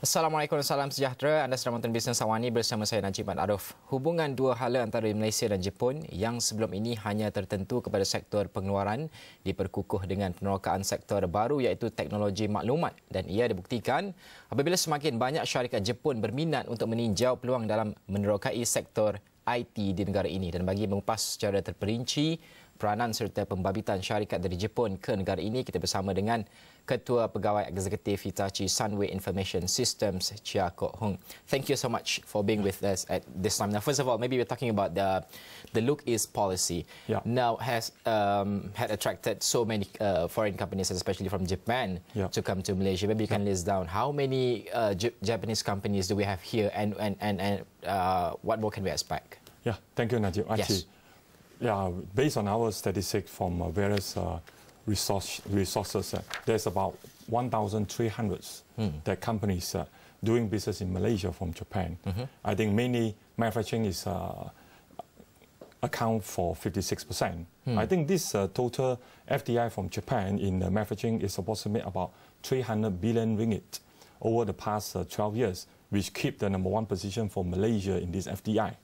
Assalamualaikum dan salam sejahtera. Anda sedang menonton Bisnes Awani bersama saya Najib Arif. Hubungan dua hala antara Malaysia dan Jepun yang sebelum ini hanya tertentu kepada sektor pengeluaran diperkukuh dengan penerokaan sektor baru iaitu teknologi maklumat, dan ia dibuktikan apabila semakin banyak syarikat Jepun berminat untuk meninjau peluang dalam menerokai sektor IT di negara ini. Dan bagi mengupas secara terperinci peranan serta pembabitan syarikat dari Jepun ke negara ini, kita bersama dengan Ketua Pegawai Eksekutif Hitachi Sunway Information Systems, Chia Kok Hong. Thank you so much for being with us at this time. Now, first of all, maybe we're talking about the look is policy. Yeah. Now has had attracted so many foreign companies, especially from Japan, to come to Malaysia. Maybe you can list down how many Japanese companies do we have here, and what more can we expect? Yeah, thank you, Najib. Actually, based on our statistics from various resources, there's about 1,300 that companies doing business in Malaysia from Japan. I think mainly manufacturing is account for 56%. I think this total FDI from Japan in manufacturing is approximately about 300 billion ringgit over the past 12 years, which keep the #1 position for Malaysia in this FDI.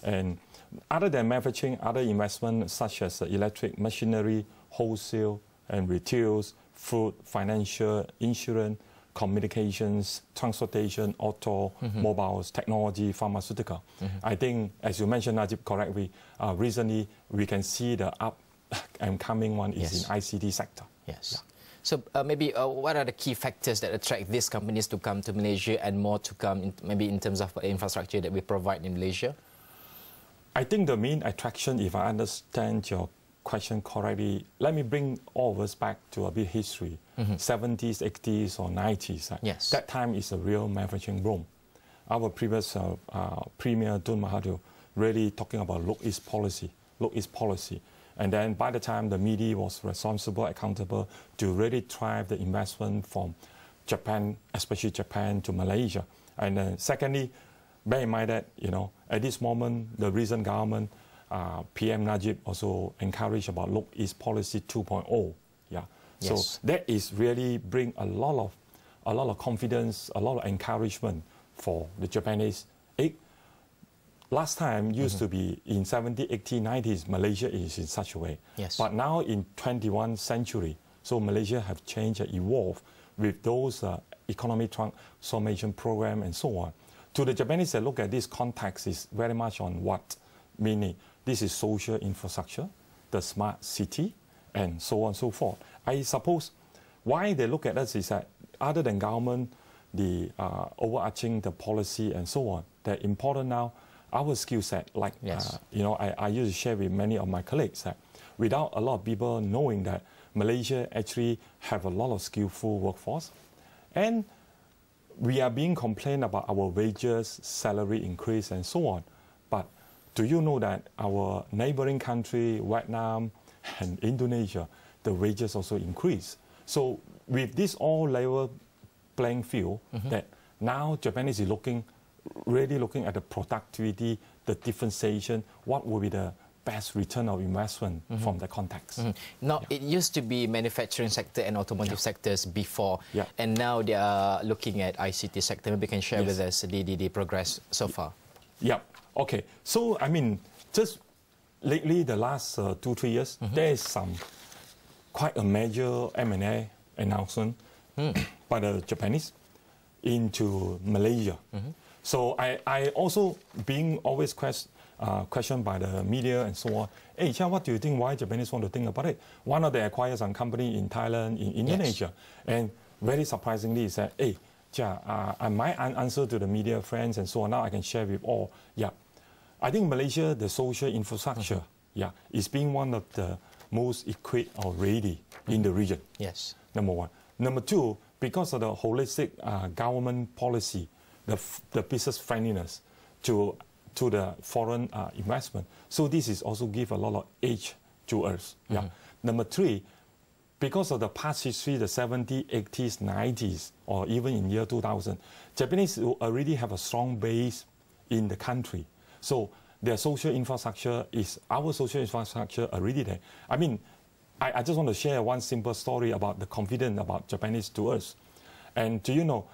And other than manufacturing, other investments such as electric machinery, wholesale and retails, food, financial, insurance, communications, transportation, auto, mobiles, technology, pharmaceutical. I think, as you mentioned, Najib, correctly, recently we can see the up and coming one is in ICT sector. Yes. Yeah. So maybe what are the key factors that attract these companies to come to Malaysia and more to come, maybe in terms of infrastructure that we provide in Malaysia? I think the main attraction, if I understand your question correctly, let me bring all of us back to a bit history, 70s, 80s or 90s. Yes. That time is a real manufacturing boom. Our previous Premier Tun Mahathir really talking about look is policy. And then by the time the media was responsible, accountable to really drive the investment from Japan, especially Japan to Malaysia. And then secondly, bear in mind that, at this moment, the recent government, PM Najib also encouraged about look is policy 2.0. Yeah. Yes. So that is really bring a lot of confidence, a lot of encouragement for the Japanese. Last time used to be in 70s, 80s, 90s, Malaysia is in such a way. Yes. But now in 21st century, so Malaysia have changed and evolved with those economic transformation program and so on. To the Japanese, they look at this context is very much on what, meaning this is social infrastructure, the smart city, and so on and so forth. I suppose why they look at us is that other than government, the overarching the policy and so on, that important now, our skill set, like, I used to share with many of my colleagues that without a lot of people knowing that Malaysia actually have a lot of skillful workforce, and we are being complained about our wages, salary increase, and so on. But do you know that our neighboring country, Vietnam and Indonesia, the wages also increase? So with this all level playing field, that now Japanese is really looking at the productivity, the differentiation, what will be the best return of investment from the context. Now, it used to be manufacturing sector and automotive sectors before, and now they are looking at ICT sector. Maybe you can share with us the progress so far. Yeah, okay. So, I mean, just lately, the last 2-3 years, there is quite a major M&A announcement by the Japanese into Malaysia. So I also being always questioned by the media and so on. Hey, Chia, what do you think? Why Japanese want to think about it? One of they acquire some company in Thailand, in Indonesia, and very surprisingly, is that, hey, Chia, my answer to the media friends and so on. Now I can share with all. Yeah, I think Malaysia, the social infrastructure, is being one of the most equipped or ready in the region. Yes. Number one. Number two, because of the holistic government policy, the business friendliness to the foreign investment. So this is also give a lot of edge to us. Number three, because of the past history, the 70s, 80s, 90s, or even in year 2000, Japanese already have a strong base in the country. So their social infrastructure is, our social infrastructure already there. I mean, I just want to share one simple story about the confidence about Japanese to us. And do you know,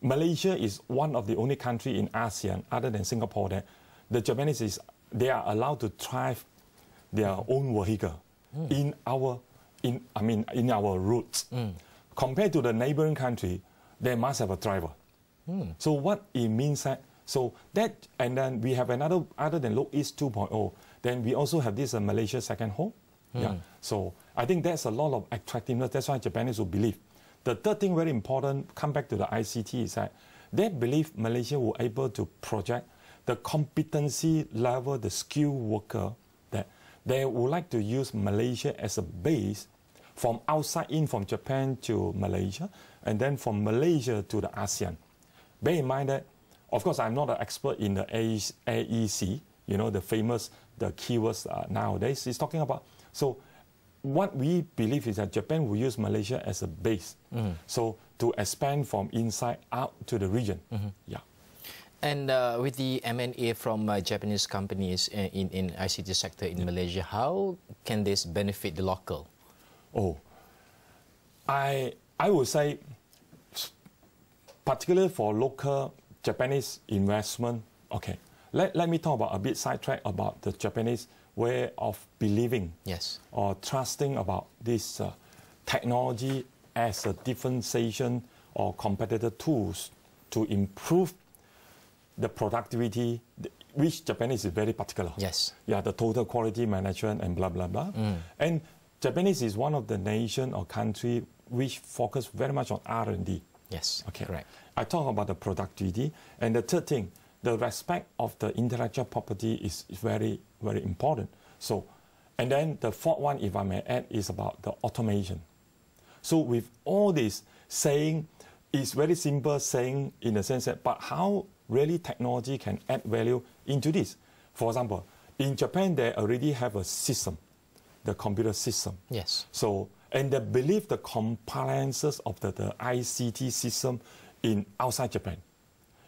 Malaysia is one of the only country in ASEAN, other than Singapore, that the Japanese they are allowed to drive their own vehicle in our routes. Compared to the neighboring country, they must have a driver. So what it means that, and then we have another, other than Look East 2.0, then we also have this Malaysia second home. Yeah. So I think there's a lot of attractiveness. That's why Japanese will believe. The third thing, very important, come back to the ICT, is that they believe Malaysia will able to project the competency level, the skilled worker, that they would like to use Malaysia as a base from outside in, from Japan to Malaysia, and then from Malaysia to the ASEAN. Bear in mind that, of course, I'm not an expert in the AEC, you know, the famous, the keywords nowadays. It's talking about, so what we believe is that Japan will use Malaysia as a base, so to expand from inside out to the region. Yeah. And with the M&A from Japanese companies in ICT sector in Malaysia, how can this benefit the local? Oh, I would say, particularly for local Japanese investment, okay, let me talk about a bit sidetrack about the Japanese way of believing or trusting about this technology as a differentiation or competitive tools to improve the productivity, which Japanese is very particular. Yeah, the total quality management and blah, blah, blah. And Japanese is one of the nation or country which focus very much on R&D. Okay, correct. I talk about the productivity. And the third thing, the respect of the intellectual property is very, very important. So, and then the fourth one, if I may add, is about the automation. So with all this saying, it's very simple saying in the sense that, but how really technology can add value into this? For example, in Japan, they already have a system, the computer system. So, and they believe the compliances of the ICT system in outside Japan.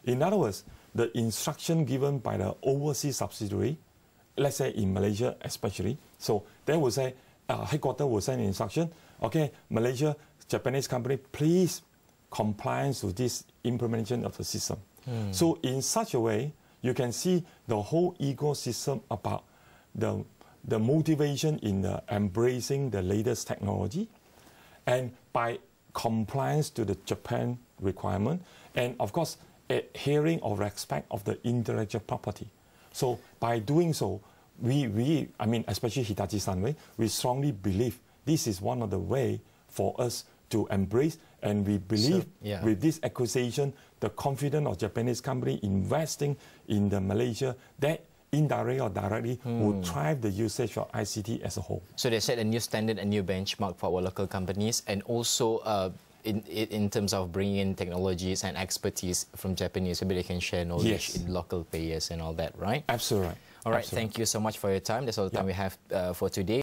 In other words, the instruction given by the overseas subsidiary, let's say in Malaysia especially, so they will say, headquarters will send an instruction, okay, Malaysia, Japanese company, please compliance with this implementation of the system. So in such a way, you can see the whole ecosystem about the motivation in the embracing the latest technology, and by compliance to the Japan requirement, and of course, adhering or respect of the intellectual property. So by doing so, we I mean, especially Hitachi-san, we strongly believe this is one of the way for us to embrace, and we believe with this acquisition, the confidence of Japanese company investing in the Malaysia, that indirectly or directly will drive the usage of ICT as a whole. So they set a new standard, a new benchmark for our local companies, and also in terms of bringing in technologies and expertise from Japanese, so they can share knowledge in local players and all that, right? Absolutely. All right, thank you so much for your time. That's all the time we have for today.